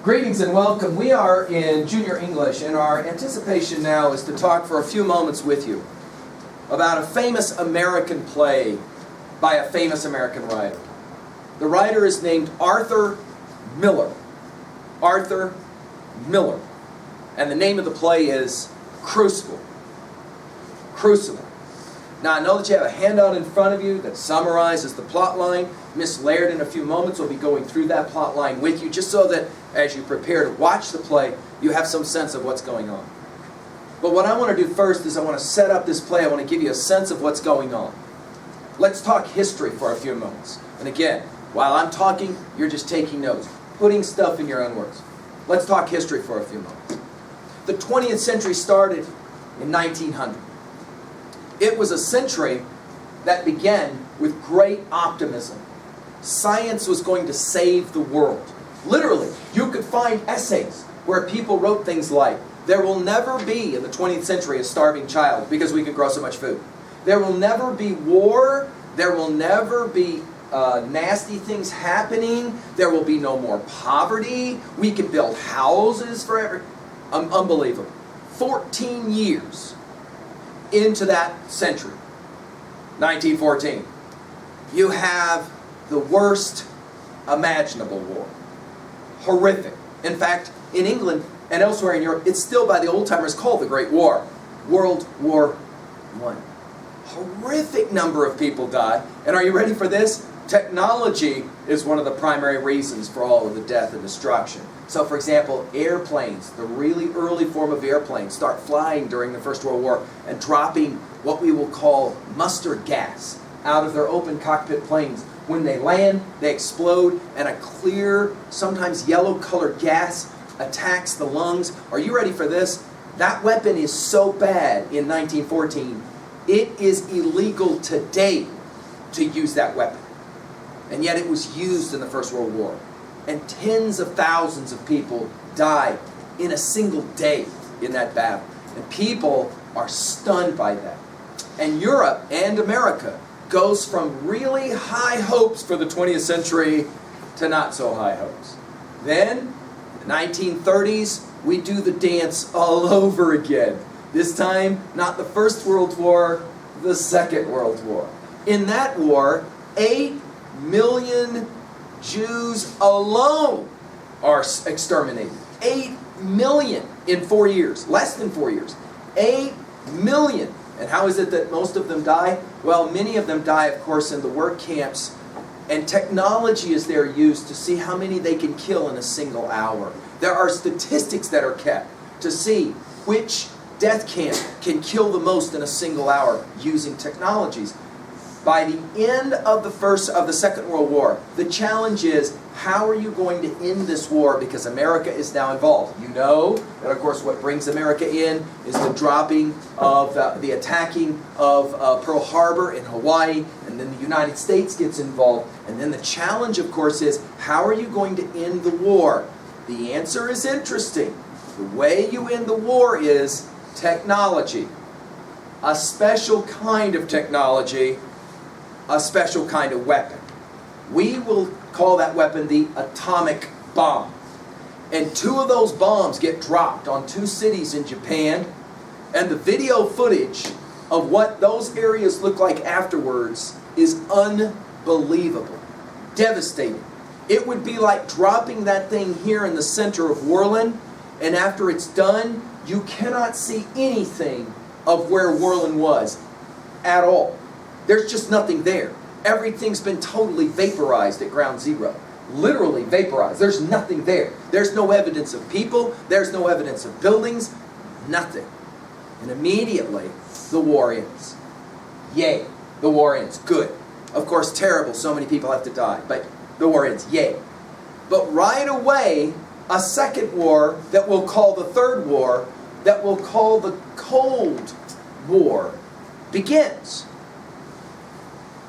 Greetings and welcome. We are in Junior English, and our anticipation now is to talk for a few moments with you about a famous American play by a famous American writer. The writer is named Arthur Miller. Arthur Miller. And the name of the play is Crucible. Crucible. Now, I know that you have a handout in front of you that summarizes the plot line. Miss Laird, in a few moments, will be going through that plot line with you, just so that as you prepare to watch the play, you have some sense of what's going on. But what I want to do first is I want to set up this play. I want to give you a sense of what's going on. Let's talk history for a few moments. And again, while I'm talking, you're just taking notes, putting stuff in your own words. Let's talk history for a few moments. The 20th century started in 1900. It was a century that began with great optimism. Science was going to save the world. Literally, you could find essays where people wrote things like, there will never be in the 20th century a starving child because we can grow so much food. There will never be war. There will never be nasty things happening. There will be no more poverty. We can build houses forever. Unbelievable. 14 years into that century, 1914, you have the worst imaginable war. Horrific. In fact, in England and elsewhere in Europe, it's still by the old-timers called the Great War. World War I. Horrific number of people died. And are you ready for this? Technology is one of the primary reasons for all of the death and destruction. So, for example, airplanes, the really early form of airplanes, start flying during the First World War and dropping what we will call mustard gas out of their open cockpit planes. When they land, they explode, and a clear, sometimes yellow-colored gas attacks the lungs. Are you ready for this? That weapon is so bad in 1914, it is illegal today to use that weapon. And yet it was used in the First World War. And tens of thousands of people died in a single day in that battle. And people are stunned by that. And Europe and America goes from really high hopes for the 20th century to not so high hopes. Then, in the 1930s, we do the dance all over again. This time, not the First World War, the Second World War. In that war, 8 million Jews alone are exterminated. 8 million in 4 years. Less than 4 years. 8 million. And how is it that most of them die? Well, many of them die, of course, in the work camps. And technology is there used to see how many they can kill in a single hour. There are statistics that are kept to see which death camp can kill the most in a single hour using technologies. By the end of the Second World War, the challenge is, how are you going to end this war? Because America is now involved. You know that, of course, what brings America in is the dropping of the attacking of Pearl Harbor in Hawaii, and then the United States gets involved. And then the challenge, of course, is, how are you going to end the war? The answer is interesting. The way you end the war is technology. A special kind of technology, a special kind of weapon. We will call that weapon the atomic bomb. And 2 of those bombs get dropped on 2 cities in Japan, and the video footage of what those areas look like afterwards is unbelievable. Devastating. It would be like dropping that thing here in the center of Worland, and after it's done, you cannot see anything of where Worland was at all. There's just nothing there. Everything's been totally vaporized at ground zero. Literally vaporized. There's nothing there. There's no evidence of people. There's no evidence of buildings. Nothing. And immediately, the war ends. Yay. The war ends. Good. Of course, terrible. So many people have to die. But the war ends. Yay. But right away, a second war that we'll call the Third War, that we'll call the Cold War, begins.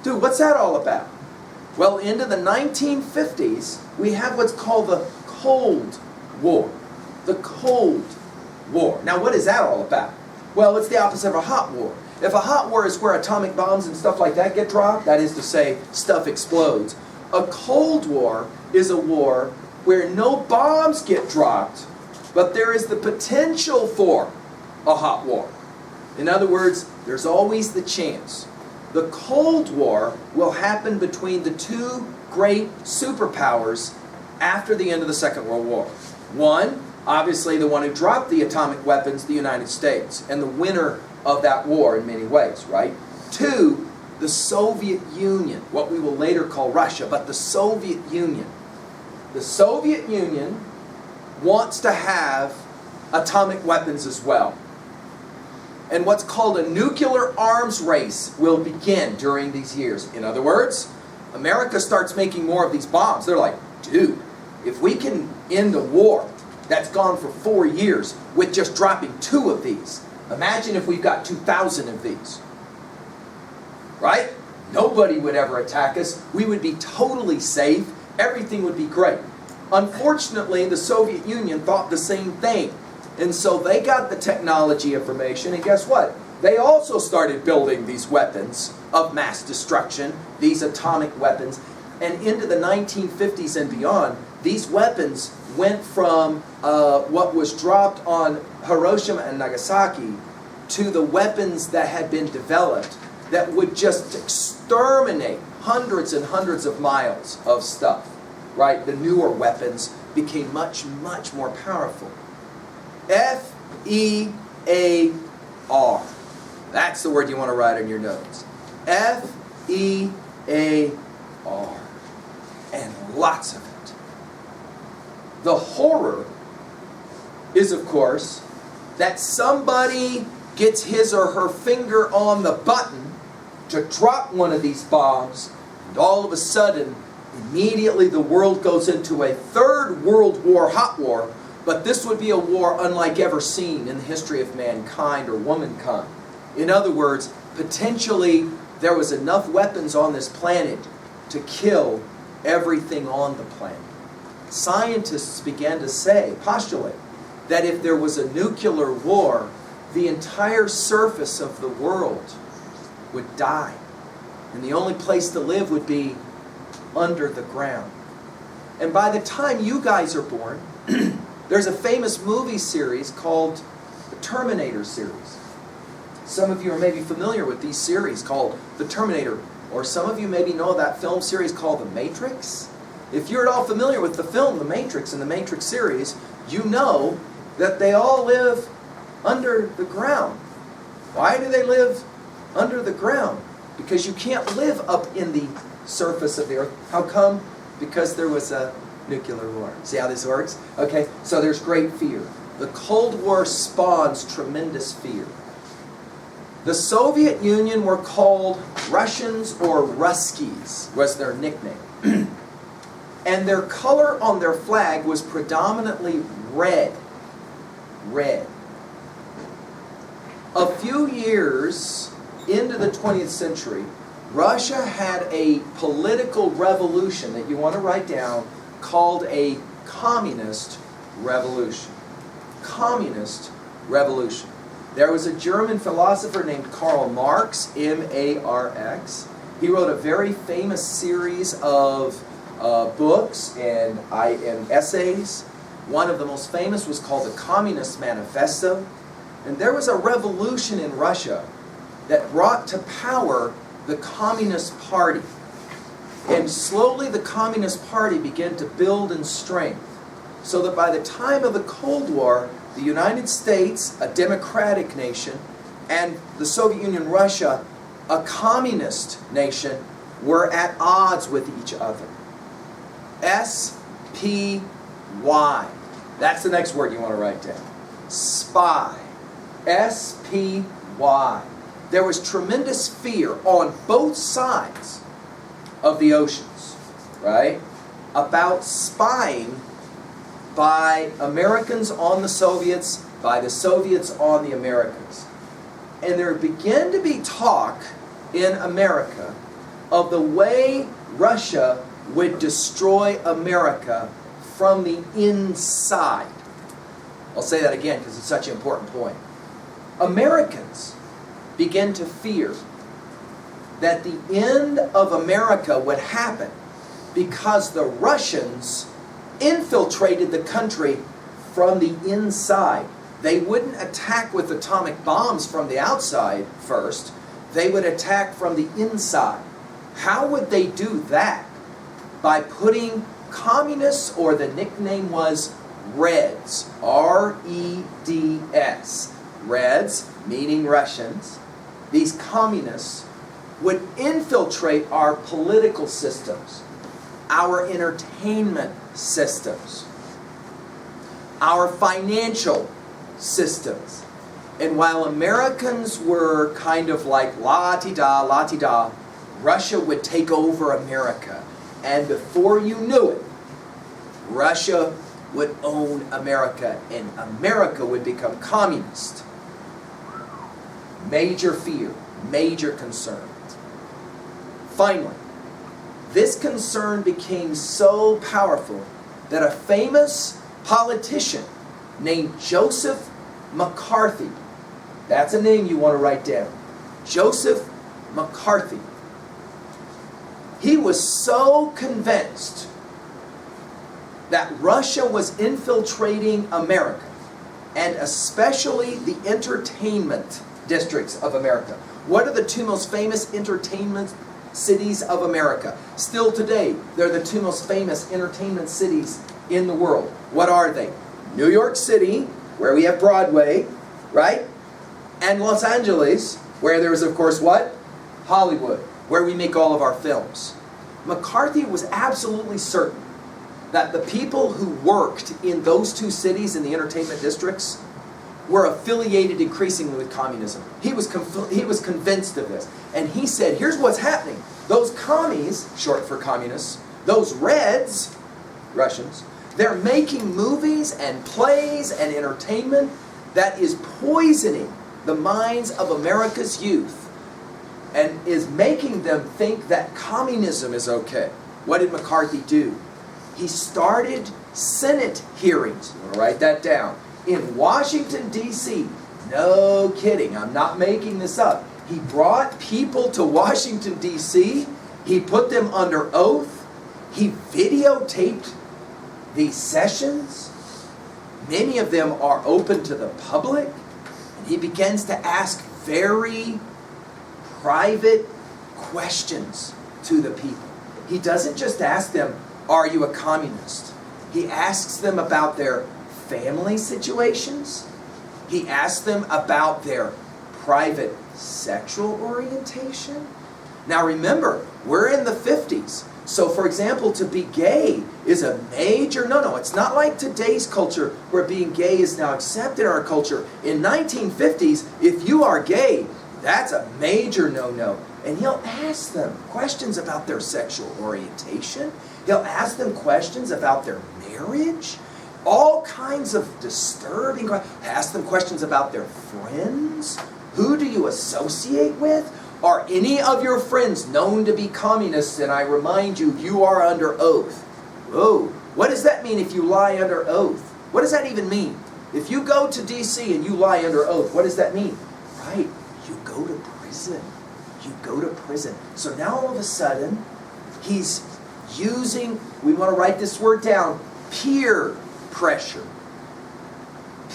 Dude, what's that all about? Well, into the 1950s, we have what's called the Cold War. The Cold War. Now, what is that all about? Well, it's the opposite of a hot war. If a hot war is where atomic bombs and stuff like that get dropped, that is to say, stuff explodes. A Cold War is a war where no bombs get dropped, but there is the potential for a hot war. In other words, there's always the chance. The Cold War will happen between the two great superpowers after the end of the Second World War. One, obviously the one who dropped the atomic weapons, the United States, and the winner of that war in many ways, right? Two, the Soviet Union, what we will later call Russia, but the Soviet Union. The Soviet Union wants to have atomic weapons as well. And what's called a nuclear arms race will begin during these years. In other words, America starts making more of these bombs. They're like, dude, if we can end a war that's gone for 4 years with just dropping 2 of these, imagine if we've got 2,000 of these. Right? Nobody would ever attack us. We would be totally safe. Everything would be great. Unfortunately, the Soviet Union thought the same thing. And so they got the technology information, and guess what? They also started building these weapons of mass destruction, these atomic weapons. And into the 1950s and beyond, these weapons went from what was dropped on Hiroshima and Nagasaki to the weapons that had been developed that would just exterminate hundreds and hundreds of miles of stuff. Right? The newer weapons became much, much more powerful. F-E-A-R. That's the word you want to write in your notes. F-E-A-R. And lots of it. The horror is, of course, that somebody gets his or her finger on the button to drop one of these bombs, and all of a sudden, immediately the world goes into a third world war, hot war, but this would be a war unlike ever seen in the history of mankind or womankind. In other words, potentially there was enough weapons on this planet to kill everything on the planet. Scientists began to postulate, that if there was a nuclear war, the entire surface of the world would die. And the only place to live would be under the ground. And by the time you guys are born, there's a famous movie series called the Terminator series. Some of you are maybe familiar with these series called the Terminator, or some of you maybe know that film series called The Matrix. If you're at all familiar with the film The Matrix and the Matrix series, you know that they all live under the ground. Why do they live under the ground? Because you can't live up in the surface of the earth. How come? Because there was a nuclear war. See how this works? Okay, so there's great fear. The Cold War spawns tremendous fear. The Soviet Union were called Russians, or Ruskies was their nickname. And their color on their flag was predominantly red. Red. A few years into the 20th century, Russia had a political revolution that you want to write down called a communist revolution. Communist revolution. There was a German philosopher named Karl Marx, M-A-R-X. He wrote a very famous series of books and essays. One of the most famous was called the Communist Manifesto. And there was a revolution in Russia that brought to power the Communist Party. And slowly the Communist Party began to build in strength, so that by the time of the Cold War, the United States, a democratic nation, and the Soviet Union, Russia, a communist nation, were at odds with each other. S-P-Y. That's the next word you want to write down. Spy. S-P-Y. There was tremendous fear on both sides of the oceans, right, about spying by Americans on the Soviets, by the Soviets on the Americans. And there began to be talk in America of the way Russia would destroy America from the inside. I'll say that again because it's such an important point. Americans began to fear that the end of America would happen because the Russians infiltrated the country from the inside. They wouldn't attack with atomic bombs from the outside first. They would attack from the inside. How would they do that? By putting communists, or the nickname was Reds, R-E-D-S. Reds, meaning Russians. These communists would infiltrate our political systems, our entertainment systems, our financial systems. And while Americans were kind of like la-ti-da, Russia would take over America. And before you knew it, Russia would own America, and America would become communist. Major fear, major concern. Finally, this concern became so powerful that a famous politician named Joseph McCarthy, that's a name you want to write down, Joseph McCarthy, he was so convinced that Russia was infiltrating America, and especially the entertainment districts of America. What are the two most famous entertainment cities of America? Still today, they're the two most famous entertainment cities in the world. What are they? New York City, where we have Broadway, right? And Los Angeles, where there is, of course, what? Hollywood, where we make all of our films. McCarthy was absolutely certain that the people who worked in those two cities in the entertainment districts were affiliated increasingly with communism. He was convinced of this. And he said, here's what's happening. Those commies, short for communists, those Reds, Russians, they're making movies and plays and entertainment that is poisoning the minds of America's youth and is making them think that communism is okay. What did McCarthy do? He started Senate hearings. I'm going to write that down. In Washington, D.C. No kidding, I'm not making this up. He brought people to Washington, D.C. He put them under oath. He videotaped these sessions. Many of them are open to the public. And he begins to ask very private questions to the people. He doesn't just ask them, are you a communist? He asks them about their family situations. He asks them about their private sexual orientation. Now remember, we're in the 50s. So for example, to be gay is a major no-no. It's not like today's culture where being gay is now accepted in our culture. In 1950s, if you are gay, that's a major no-no. And he'll ask them questions about their sexual orientation. He'll ask them questions about their marriage. All kinds of disturbing questions. Ask them questions about their friends. Who do you associate with? Are any of your friends known to be communists? And I remind you, you are under oath. Whoa, what does that mean if you lie under oath? What does that even mean? If you go to D.C. and you lie under oath, what does that mean? Right, you go to prison. You go to prison. So now all of a sudden, he's using, we want to write this word down, peer pressure.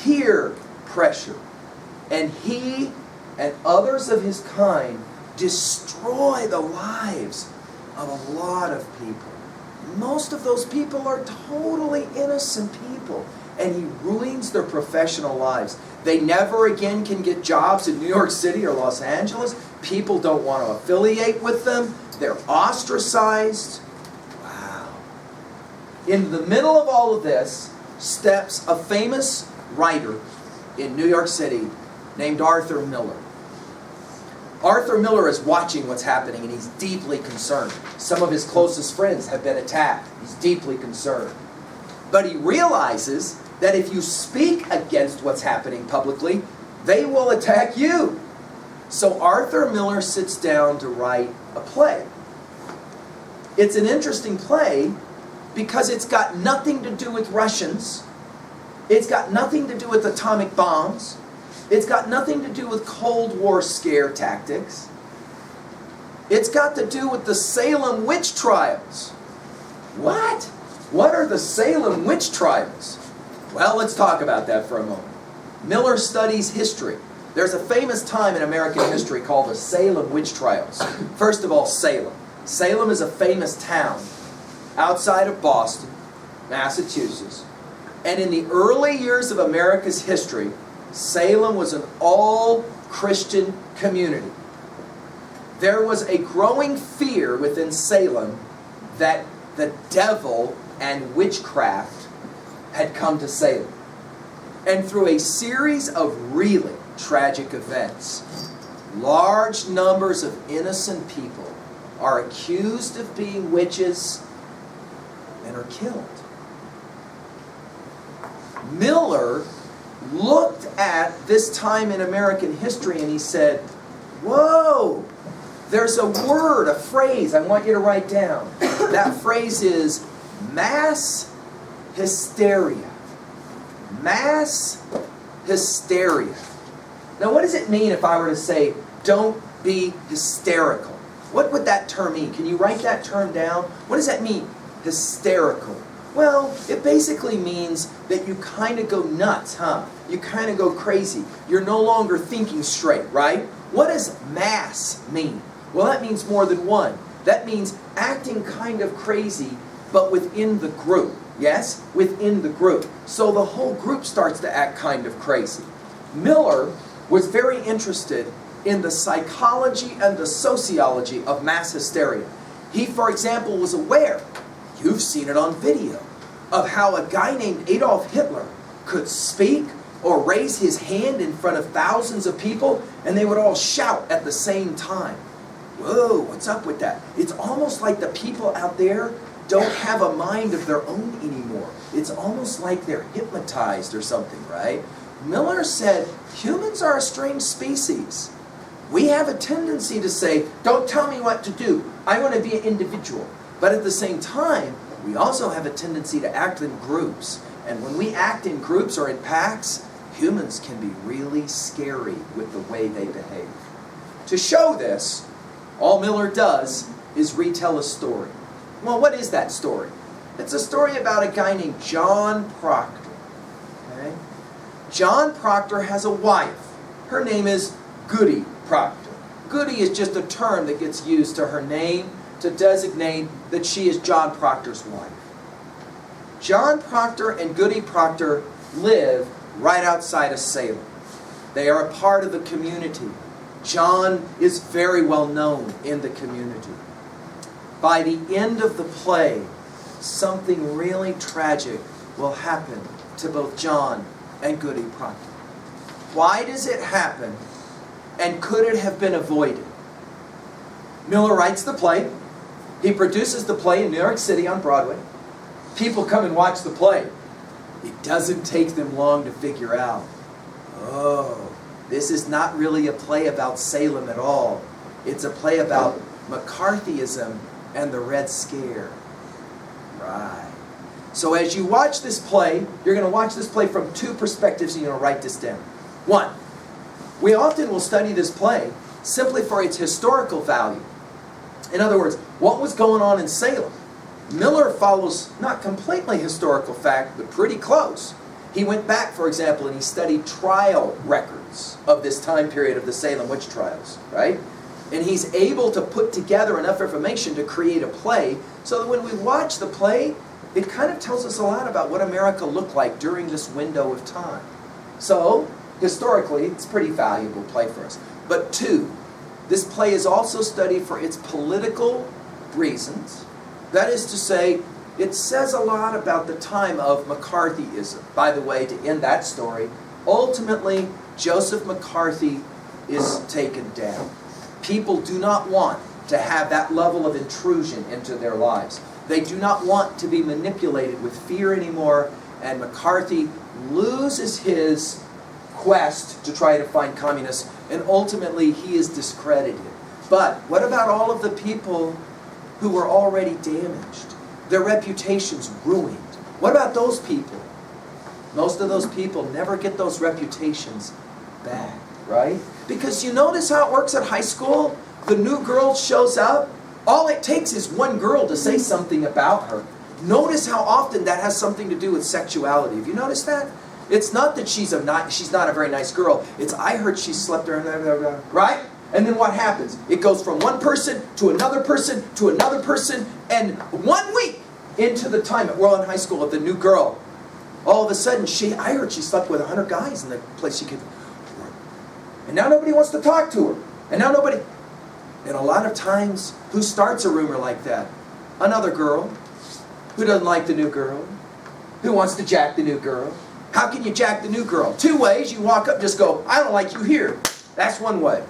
Peer pressure. And he and others of his kind destroy the lives of a lot of people. Most of those people are totally innocent people. And he ruins their professional lives. They never again can get jobs in New York City or Los Angeles. People don't want to affiliate with them. They're ostracized. Wow. In the middle of all of this steps a famous writer in New York City named Arthur Miller. Arthur Miller is watching what's happening and he's deeply concerned. Some of his closest friends have been attacked. He's deeply concerned. But he realizes that if you speak against what's happening publicly, they will attack you. So Arthur Miller sits down to write a play. It's an interesting play because it's got nothing to do with Russians. It's got nothing to do with atomic bombs. It's got nothing to do with Cold War scare tactics. It's got to do with the Salem witch trials. What? What are the Salem witch trials? Well, let's talk about that for a moment. Miller studies history. There's a famous time in American history called the Salem witch trials. First of all, Salem. Salem is a famous town outside of Boston, Massachusetts. And in the early years of America's history, Salem was an all-Christian community. There was a growing fear within Salem that the devil and witchcraft had come to Salem. And through a series of really tragic events, large numbers of innocent people are accused of being witches and are killed. Miller looked at this time in American history and he said, whoa, there's a word, a phrase I want you to write down. That phrase is mass hysteria. Mass hysteria. Now what does it mean if I were to say, don't be hysterical? What would that term mean? Can you write that term down? What does that mean, hysterical? Well, it basically means that you kind of go nuts, huh? You kind of go crazy. You're no longer thinking straight, right? What does mass mean? Well, that means more than one. That means acting kind of crazy, but within the group. Yes? Within the group. So the whole group starts to act kind of crazy. Miller was very interested in the psychology and the sociology of mass hysteria. He, for example, was aware, you've seen it on video, of how a guy named Adolf Hitler could speak or raise his hand in front of thousands of people and they would all shout at the same time. Whoa, what's up with that? It's almost like the people out there don't have a mind of their own anymore. It's almost like they're hypnotized or something, right? Miller said, humans are a strange species. We have a tendency to say, don't tell me what to do. I want to be an individual. But at the same time, we also have a tendency to act in groups. And when we act in groups or in packs, humans can be really scary with the way they behave. To show this, all Miller does is retell a story. Well, what is that story? It's a story about a guy named John Proctor. Okay? John Proctor has a wife. Her name is Goody Proctor. Goody is just a term that gets used to her name to designate that she is John Proctor's wife. John Proctor and Goody Proctor live right outside of Salem. They are a part of the community. John is very well known in the community. By the end of the play, something really tragic will happen to both John and Goody Proctor. Why does it happen, and could it have been avoided? Miller writes the play. He produces the play in New York City on Broadway. People come and watch the play. It doesn't take them long to figure out, oh, this is not really a play about Salem at all. It's a play about McCarthyism and the Red Scare. Right. So as you watch this play, you're going to watch this play from two perspectives and you're going to write this down. One, we often will study this play simply for its historical value. In other words, what was going on in Salem? Miller follows not completely historical fact, but pretty close. He went back, for example, and he studied trial records of this time period of the Salem witch trials, right? And he's able to put together enough information to create a play so that when we watch the play, it kind of tells us a lot about what America looked like during this window of time. So, historically, it's a pretty valuable play for us. But two, this play is also studied for its political reasons. That is to say, it says a lot about the time of McCarthyism. By the way, to end that story, ultimately, Joseph McCarthy is taken down. People do not want to have that level of intrusion into their lives. They do not want to be manipulated with fear anymore, and McCarthy loses his quest to try to find communists, and ultimately he is discredited. But what about all of the people who were already damaged? Their reputations ruined. What about those people? Most of those people never get those reputations back, right? Because you notice how it works at high school? The new girl shows up. All it takes is one girl to say something about her. Notice how often that has something to do with sexuality. Have you noticed that? It's not that she's not a very nice girl. It's, I heard she slept around, right? And then what happens? It goes from one person to another person to another person, and 1 week into the time at World High School of the new girl, all of a sudden, I heard she slept with 100 guys in the place she could. And now nobody wants to talk to her. And now nobody. And a lot of times, who starts a rumor like that? Another girl. Who doesn't like the new girl? Who wants to jack the new girl? How can you jack the new girl? 2 ways. You walk up and just go, I don't like you here. That's one way.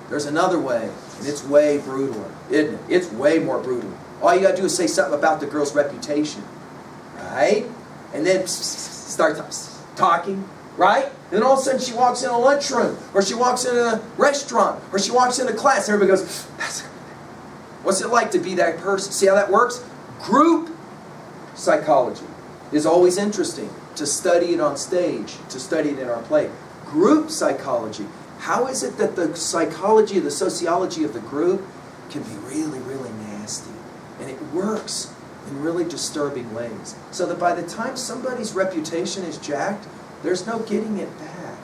There's another way, and it's way brutaler, isn't it? It's way more brutal. All you got to do is say something about the girl's reputation, right? And then start talking, right? And then all of a sudden she walks in a lunchroom, or she walks in a restaurant, or she walks into class, and everybody goes, what's it like to be that person? See how that works? Group psychology is always interesting to study it on stage, to study it in our play. Group psychology. How is it that the psychology, the sociology of the group can be really, really nasty? And it works in really disturbing ways. So that by the time somebody's reputation is jacked, there's no getting it back.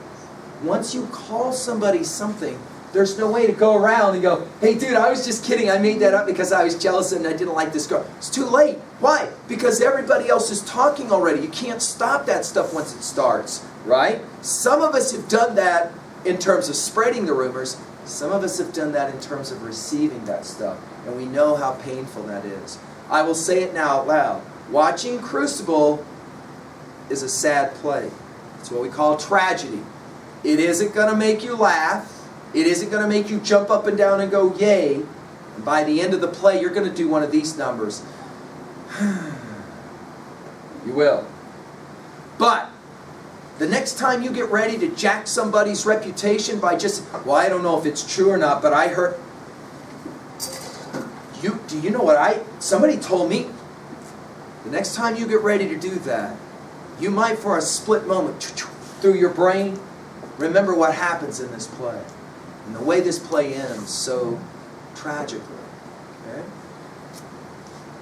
Once you call somebody something, there's no way to go around and go, hey dude, I was just kidding. I made that up because I was jealous and I didn't like this girl. It's too late. Why? Because everybody else is talking already. You can't stop that stuff once it starts, right? Some of us have done that in terms of spreading the rumors. Some of us have done that in terms of receiving that stuff. And we know how painful that is. I will say it now out loud. Watching Crucible is a sad play. It's what we call tragedy. It isn't going to make you laugh. It isn't going to make you jump up and down and go, yay. And by the end of the play, you're going to do one of these numbers. You will. But the next time you get ready to jack somebody's reputation by just, well, I don't know if it's true or not, but I heard. Do you know what somebody told me? The next time you get ready to do that, you might for a split moment, through your brain, remember what happens in this play. And the way this play ends so tragically. Okay?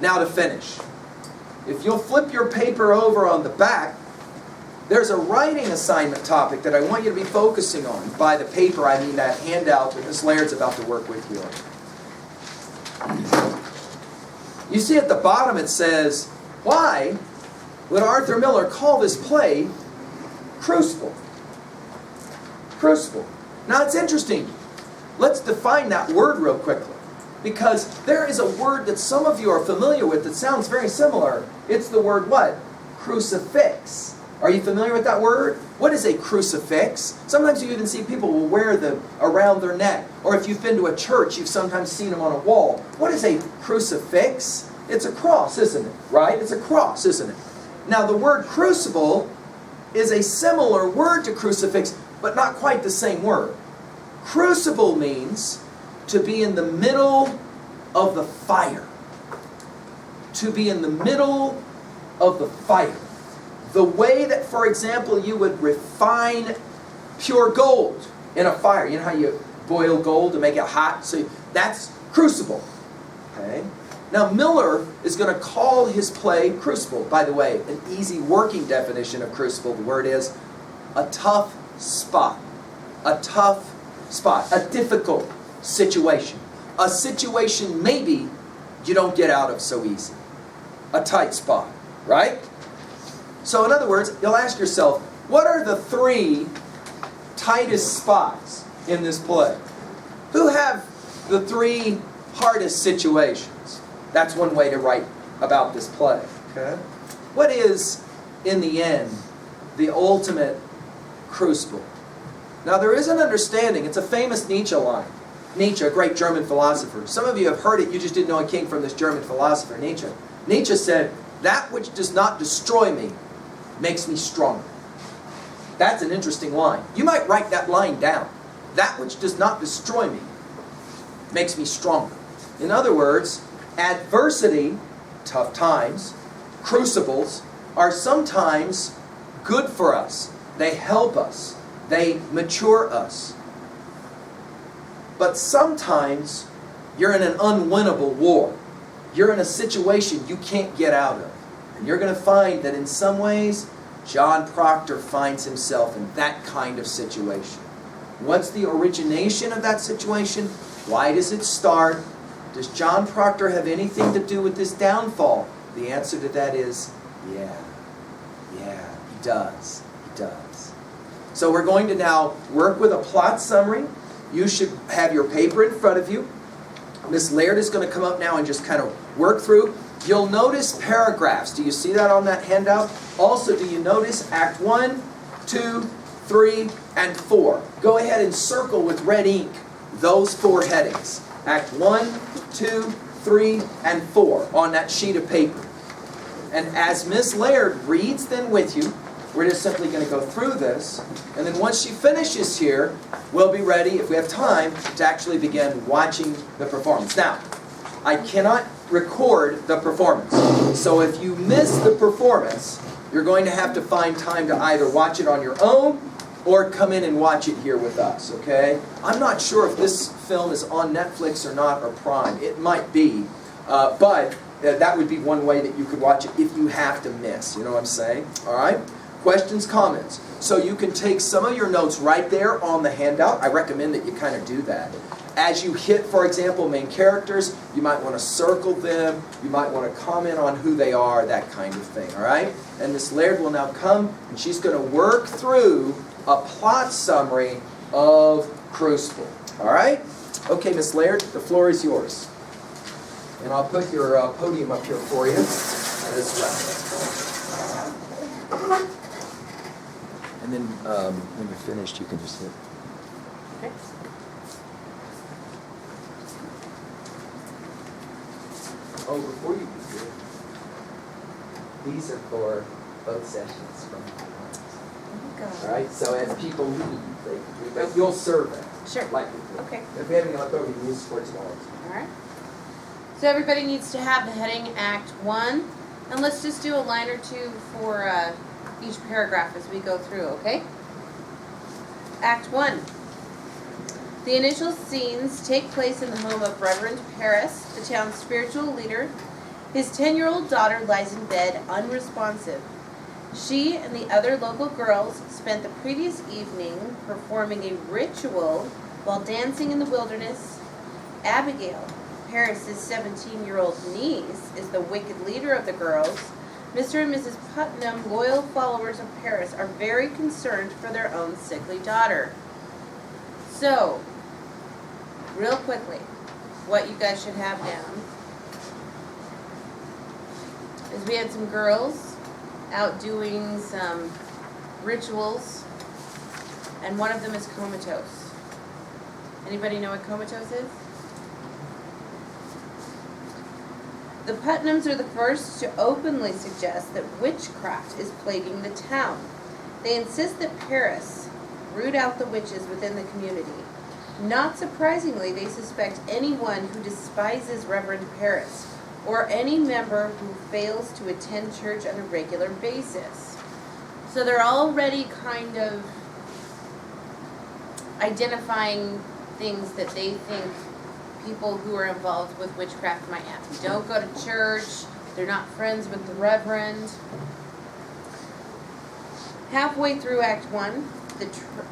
Now to finish. If you'll flip your paper over on the back, there's a writing assignment topic that I want you to be focusing on. By the paper, I mean that handout that Miss Laird's about to work with you on. You see at the bottom it says, why would Arthur Miller call this play Crucible? Crucible. Now it's interesting. Let's define that word real quickly. Because there is a word that some of you are familiar with that sounds very similar. It's the word what? Crucifix. Are you familiar with that word? What is a crucifix? Sometimes you even see people will wear them around their neck. Or if you've been to a church, you've sometimes seen them on a wall. What is a crucifix? It's a cross, isn't it? Right? It's a cross, isn't it? Now the word crucible is a similar word to crucifix, but not quite the same word. Crucible means to be in the middle of the fire. To be in the middle of the fire. The way that, for example, you would refine pure gold in a fire. You know how you boil gold to make it hot? So that's crucible. Okay? Now Miller is going to call his play Crucible. By the way, an easy working definition of crucible, the word is a tough spot. A tough spot. A difficult situation. A situation maybe you don't get out of so easy. A tight spot. Right? So in other words, you'll ask yourself, what are the 3 tightest spots in this play? Who have the 3 hardest situations? That's one way to write about this play. Okay? What is, in the end, the ultimate crucible? Now there is an understanding. It's a famous Nietzsche line. Nietzsche, a great German philosopher. Some of you have heard it, you just didn't know it came from this German philosopher, Nietzsche. Nietzsche said, that which does not destroy me makes me stronger. That's an interesting line. You might write that line down. That which does not destroy me makes me stronger. In other words, adversity, tough times, crucibles, are sometimes good for us. They help us. They mature us. But sometimes you're in an unwinnable war. you're in a situation you can't get out of. And you're going to find that in some ways, John Proctor finds himself in that kind of situation. What's the origination of that situation? Why does it start? Does John Proctor have anything to do with this downfall? The answer to that is, yeah, he does. He does. So we're going to now work with a plot summary. You should have your paper in front of you. Miss Laird is going to come up now and just kind of work through. You'll notice paragraphs. Do you see that on that handout? Also, do you notice Act 1, 2, 3, and 4? Go ahead and circle with red ink those 4 headings. Act 1, 2, 3, and 4 on that sheet of paper. And as Miss Laird reads them with you, we're just simply going to go through this. And then once she finishes here, we'll be ready, if we have time, to actually begin watching the performance. Now, I cannot record the performance. So if you miss the performance, you're going to have to find time to either watch it on your own or come in and watch it here with us, okay? I'm not sure if this film is on Netflix or not, or Prime. It might be, but that would be one way that you could watch it if you have to miss. You know what I'm saying? All right? Questions, comments. So you can take some of your notes right there on the handout. I recommend that you kind of do that. As you hit, for example, main characters, you might want to circle them. You might want to comment on who they are, that kind of thing, all right? And Miss Laird will now come, and she's going to work through a plot summary of Crucible, all right? Okay, Miss Laird, the floor is yours. And I'll put your podium up here for you as well. And then when you're finished, you can just hit. Okay. Oh, before you begin, these are for both sessions from all right, so as people leave, you'll serve them. Sure. Like Okay. if we have any left over, you can use for tomorrow. All right. So everybody needs to have the heading Act 1. And let's just do a line or two for each paragraph as we go through, okay? Act 1. The initial scenes take place in the home of Rev Parris, the town's spiritual leader. His 10-year-old daughter lies in bed, unresponsive. She and the other local girls spent the previous evening performing a ritual while dancing in the wilderness. Abigail, Parris's 17-year-old niece, is the wicked leader of the girls. Mr. and Mrs. Putnam, loyal followers of Parris, are very concerned for their own sickly daughter. So, real quickly, what you guys should have down is we had some girls out doing some rituals, and one of them is comatose. Anybody know what comatose is? The Putnams are the first to openly suggest that witchcraft is plaguing the town. They insist that Parris root out the witches within the community. Not surprisingly, they suspect anyone who despises Reverend Parris, or any member who fails to attend church on a regular basis. So they're already kind of identifying things that they think people who are involved with witchcraft might have. They don't go to church, they're not friends with the Reverend. Halfway through Act 1, the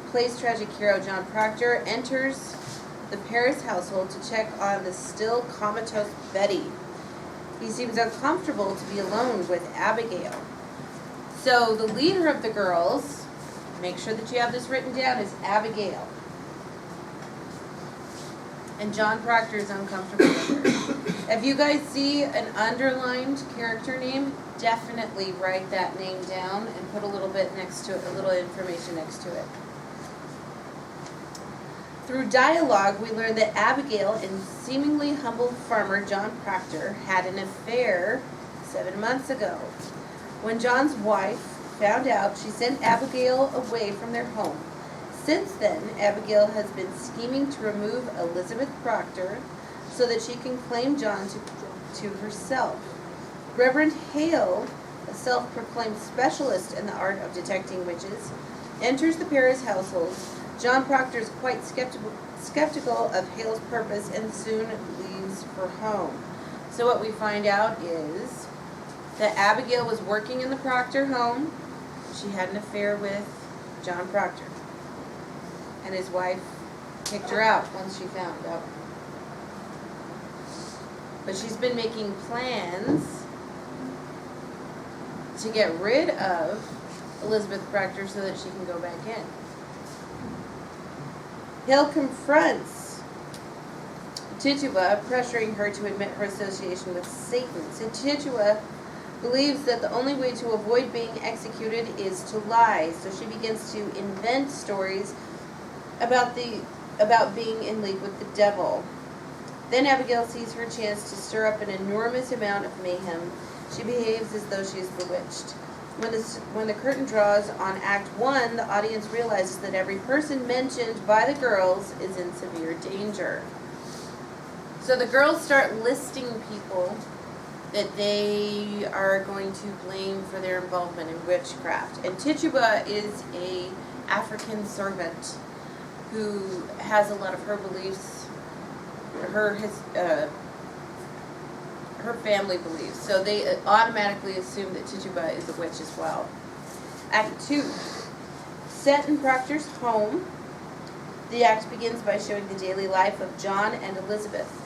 play's tragic hero, John Proctor, enters the Parris household to check on the still comatose Betty. He seems uncomfortable to be alone with Abigail. So the leader of the girls, make sure that you have this written down, is Abigail. And John Proctor is uncomfortable with her. If you guys see an underlined character name, definitely write that name down and put a little bit next to it, a little information next to it. Through dialogue, we learn that Abigail and seemingly humble farmer John Proctor had an affair 7 months ago. When John's wife found out, she sent Abigail away from their home. Since then, Abigail has been scheming to remove Elizabeth Proctor so that she can claim John to herself. Reverend Hale, a self-proclaimed specialist in the art of detecting witches, enters the Parris household. John Proctor is quite skeptical of Hale's purpose and soon leaves for home. So what we find out is that Abigail was working in the Proctor home. She had an affair with John Proctor. And his wife kicked her out once she found out. But she's been making plans to get rid of Elizabeth Proctor so that she can go back in. Hill confronts Tituba, pressuring her to admit her association with Satan. So Tituba believes that the only way to avoid being executed is to lie. So she begins to invent stories about being in league with the devil. Then Abigail sees her chance to stir up an enormous amount of mayhem. She behaves as though she is bewitched. When the curtain draws on Act 1, the audience realizes that every person mentioned by the girls is in severe danger. So the girls start listing people that they are going to blame for their involvement in witchcraft. And Tituba is a African servant who has a lot of her beliefs, her family beliefs. So they automatically assume that Tituba is a witch as well. Act 2. Set in Proctor's home, the act begins by showing the daily life of John and Elizabeth.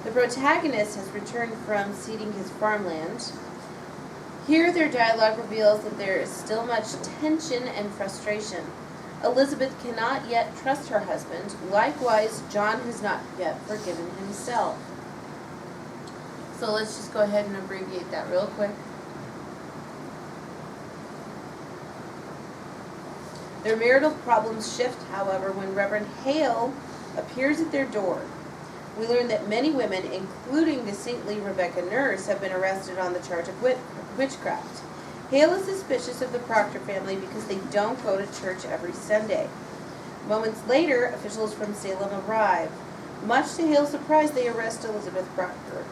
The protagonist has returned from seeding his farmland. Here their dialogue reveals that there is still much tension and frustration. Elizabeth cannot yet trust her husband. Likewise, John has not yet forgiven himself. So let's just go ahead and abbreviate that real quick. Their marital problems shift, however, when Reverend Hale appears at their door. We learn that many women, including the saintly Rebecca Nurse, have been arrested on the charge of witchcraft. Hale is suspicious of the Proctor family because they don't go to church every Sunday. Moments later, officials from Salem arrive. Much to Hale's surprise, they arrest Elizabeth Proctor.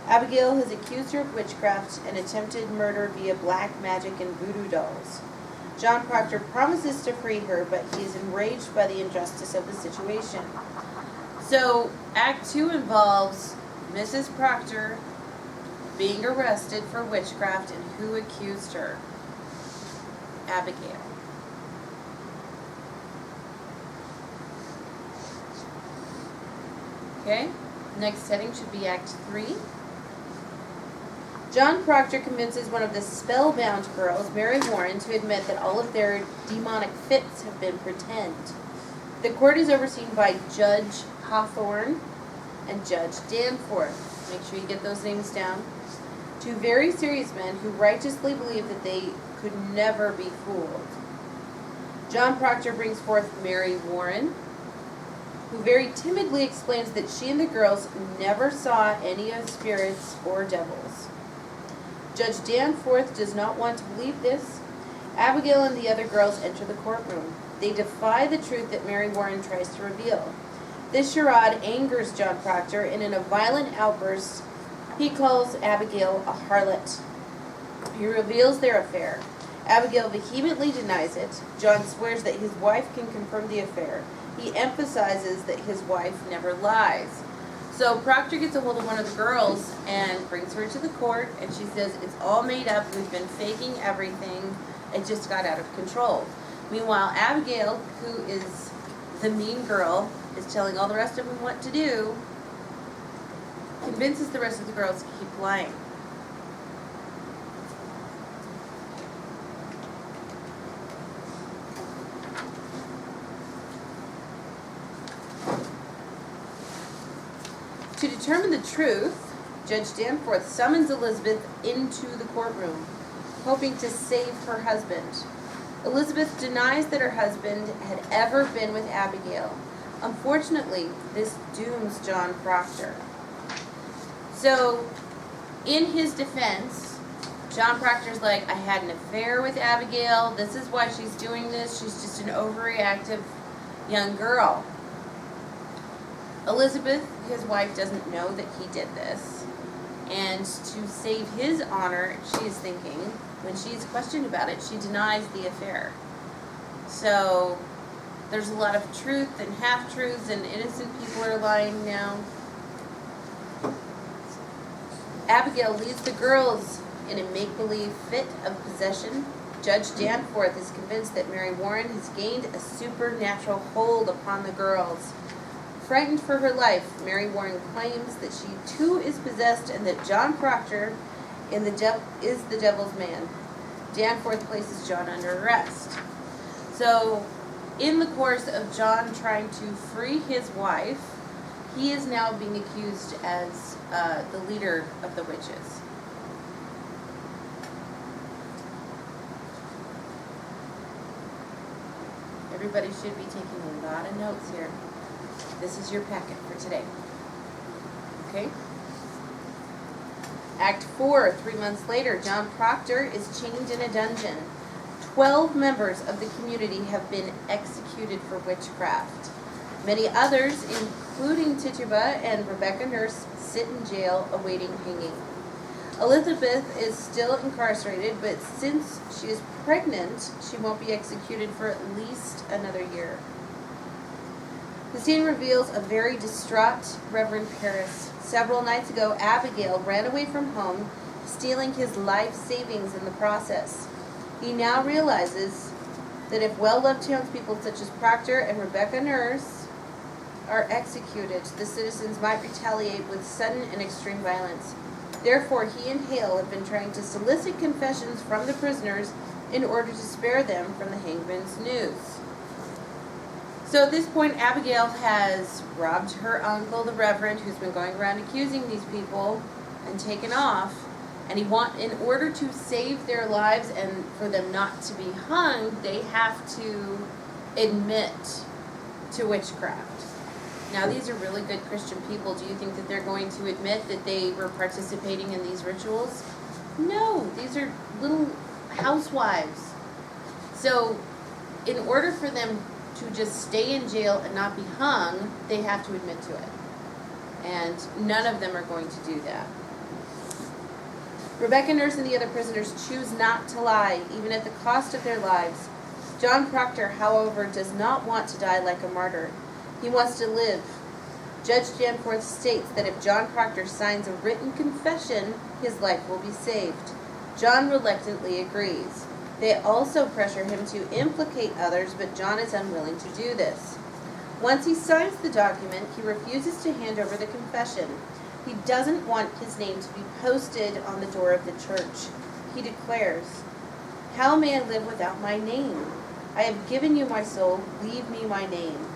Abigail has accused her of witchcraft and attempted murder via black magic and voodoo dolls. John Proctor promises to free her, but he is enraged by the injustice of the situation. So, Act 2 involves Mrs. Proctor being arrested for witchcraft and who accused her? Abigail. Okay, next setting should be Act 3. John Proctor convinces one of the spellbound girls, Mary Warren, to admit that all of their demonic fits have been pretend. The court is overseen by Judge Hawthorne and Judge Danforth. Make sure you get those names down. Two very serious men who righteously believe that they could never be fooled. John Proctor brings forth Mary Warren, who very timidly explains that she and the girls never saw any of spirits or devils. Judge Danforth does not want to believe this. Abigail and the other girls enter the courtroom. They defy the truth that Mary Warren tries to reveal. This charade angers John Proctor, and in a violent outburst, he calls Abigail a harlot. He reveals their affair. Abigail vehemently denies it. John swears that his wife can confirm the affair. He emphasizes that his wife never lies. So Proctor gets a hold of one of the girls and brings her to the court, and she says, it's all made up, we've been faking everything, it just got out of control. Meanwhile, Abigail, who is the mean girl, is telling all the rest of them what to do, convinces the rest of the girls to keep lying. To determine the truth, Judge Danforth summons Elizabeth into the courtroom, hoping to save her husband. Elizabeth denies that her husband had ever been with Abigail. Unfortunately, this dooms John Proctor. So, in his defense, John Proctor's like, I had an affair with Abigail. This is why she's doing this. She's just an overreactive young girl. Elizabeth, his wife, doesn't know that he did this. And to save his honor, she is thinking, when she's questioned about it, she denies the affair. So, there's a lot of truth and half-truths, and innocent people are lying now. Abigail leads the girls in a make-believe fit of possession. Judge Danforth is convinced that Mary Warren has gained a supernatural hold upon the girls. Frightened for her life, Mary Warren claims that she too is possessed and that John Proctor is the devil's man. Danforth places John under arrest. So, in the course of John trying to free his wife, he is now being accused as the leader of the witches. Everybody should be taking a lot of notes here. This is your packet for today. Okay? Act 4, 3 months later, John Proctor is chained in a dungeon. 12 members of the community have been executed for witchcraft. Many others, including Tituba and Rebecca Nurse, sit in jail awaiting hanging. Elizabeth is still incarcerated, but since she is pregnant, she won't be executed for at least another year. The scene reveals a very distraught Rev Parris. Several nights ago, Abigail ran away from home, stealing his life savings in the process. He now realizes that if well-loved townspeople such as Proctor and Rebecca Nurse are executed, the citizens might retaliate with sudden and extreme violence. Therefore, he and Hale have been trying to solicit confessions from the prisoners in order to spare them from the hangman's noose. So at this point, Abigail has robbed her uncle, the Reverend, who's been going around accusing these people, and taken off. And in order to save their lives and for them not to be hung, they have to admit to witchcraft. Now, these are really good Christian people. Do you think that they're going to admit that they were participating in these rituals? No, these are little housewives. So, in order for them to just stay in jail and not be hung, they have to admit to it. And none of them are going to do that. Rebecca Nurse and the other prisoners choose not to lie, even at the cost of their lives. John Proctor, however, does not want to die like a martyr. He wants to live. Judge Danforth states that if John Proctor signs a written confession, his life will be saved. John reluctantly agrees. They also pressure him to implicate others, but John is unwilling to do this. Once he signs the document, he refuses to hand over the confession. He doesn't want his name to be posted on the door of the church. He declares, "How may I live without my name? I have given you my soul, leave me my name."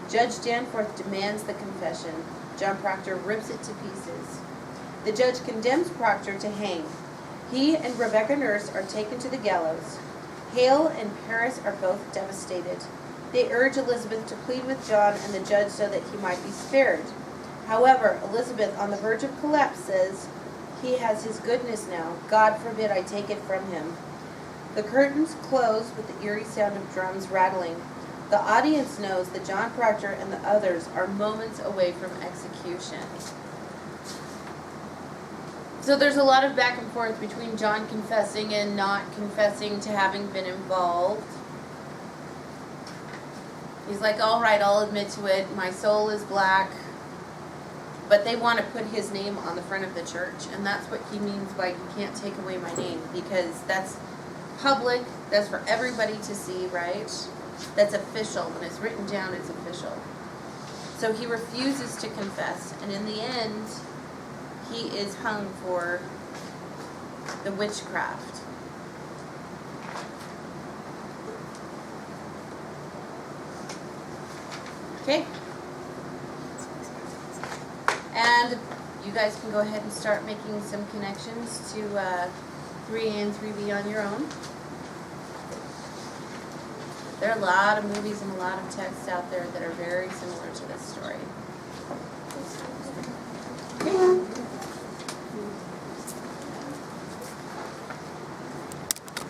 Judge Danforth demands the confession. John Proctor rips it to pieces. The judge condemns Proctor to hang. He and Rebecca Nurse are taken to the gallows. Hale and Parris are both devastated. They urge Elizabeth to plead with John and the judge so that he might be spared. However, Elizabeth, on the verge of collapse, says, "He has his goodness now. God forbid I take it from him." The curtains close with the eerie sound of drums rattling. The audience knows that John Proctor and the others are moments away from execution. So there's a lot of back and forth between John confessing and not confessing to having been involved. He's like, "All right, I'll admit to it. My soul is black." But they want to put his name on the front of the church, and that's what he means by "you can't take away my name," because that's public, that's for everybody to see, right? That's official. When it's written down, it's official. So he refuses to confess, and in the end, he is hung for the witchcraft. Okay? And you guys can go ahead and start making some connections to 3A and 3B on your own. There are a lot of movies and a lot of texts out there that are very similar to this story.